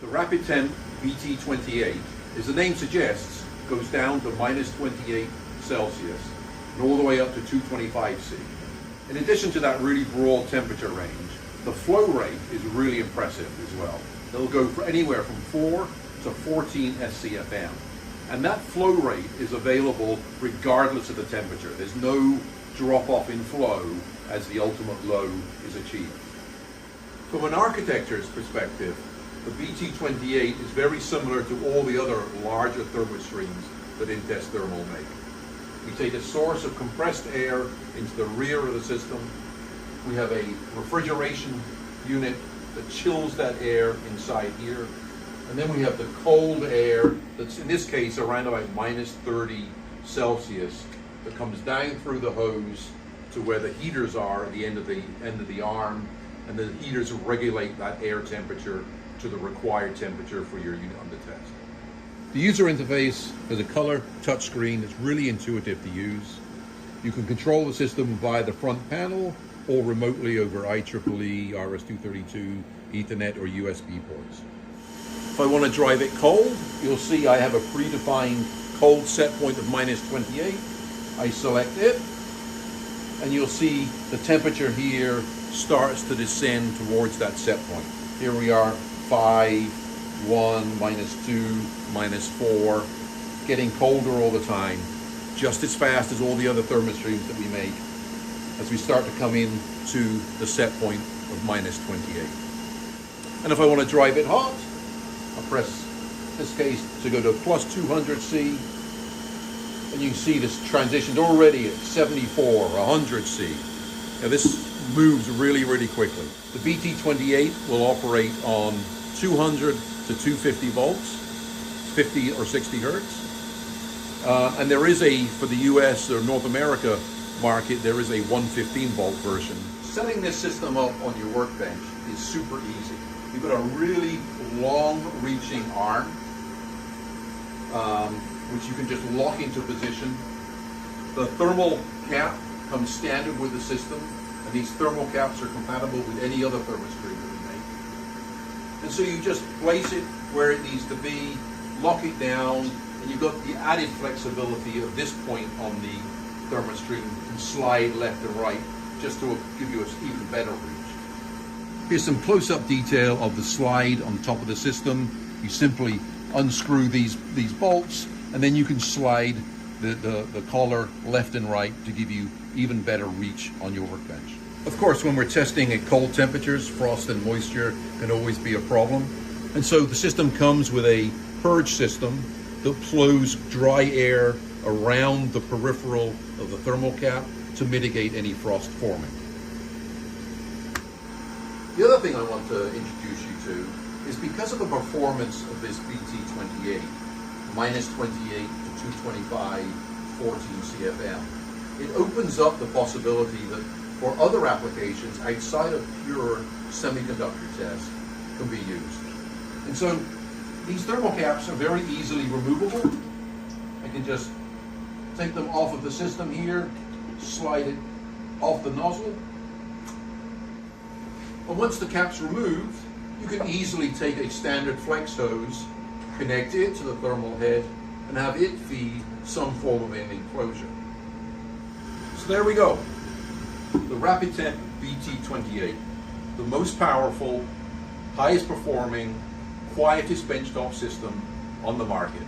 The Rapid Temp BT28, as the name suggests, goes down to minus 28 Celsius and all the way up to 225 C. In addition to that really broad temperature range, the flow rate is really impressive as well. It'll go for anywhere from 4 to 14 SCFM. And that flow rate is available regardless of the temperature. There's no drop off in flow as the ultimate low is achieved. From an architecture's perspective, the BT28 is very similar to all the other larger Thermostreams that InTEST Thermal make. We take a source of compressed air into the rear of the system. We have a refrigeration unit that chills that air inside here. And then we have the cold air that's in this case around about minus 30 Celsius that comes down through the hose to where the heaters are at the end of the arm, and the heaters regulate that air temperature to the required temperature for your unit under test. The user interface has a color touchscreen that's really intuitive to use. You can control the system via the front panel or remotely over IEEE, RS-232, Ethernet or USB ports. If I want to drive it cold, you'll see I have a predefined cold set point of minus 28. I select it, and you'll see the temperature here starts to descend towards that set point. Here we are, 5, 1, minus 2, minus 4, getting colder all the time, just as fast as all the other Thermostreams that we make, as we start to come in to the set point of minus 28. And if I want to drive it hot, I'll press, in this case, to go to plus 200 C, and you can see this transitioned already at 74, 100 C. Now this moves really, really quickly. The BT28 will operate on 200 to 250 volts, 50 or 60 hertz. And there is for the US or North America market, there is a 115 volt version. Setting this system up on your workbench is super easy. You've got a really long-reaching arm, which you can just lock into position. The thermal cap comes standard with the system, and these thermal caps are compatible with any other Thermostream that we make. And so you just place it where it needs to be, lock it down, and you've got the added flexibility of this point on the Thermostream. You can slide left and right just to give you an even better reach. Here's some close-up detail of the slide on top of the system. You simply unscrew these bolts, and then you can slide the collar left and right to give you even better reach on your workbench. Of course, when we're testing at cold temperatures, frost and moisture can always be a problem. And so the system comes with a purge system that flows dry air around the peripheral of the thermal cap to mitigate any frost forming. The other thing I want to introduce you to is because of the performance of this BT28, minus 28 to 225, 14 CFM, it opens up the possibility that for other applications outside of pure semiconductor tests can be used. And so these thermal caps are very easily removable. I can just take them off of the system here, slide it off the nozzle. And once the cap's removed, you can easily take a standard flex hose, connect it to the thermal head, and have it feed some form of an enclosure. So there we go. The Rapid Temp BT28, the most powerful, highest performing, quietest benchtop system on the market.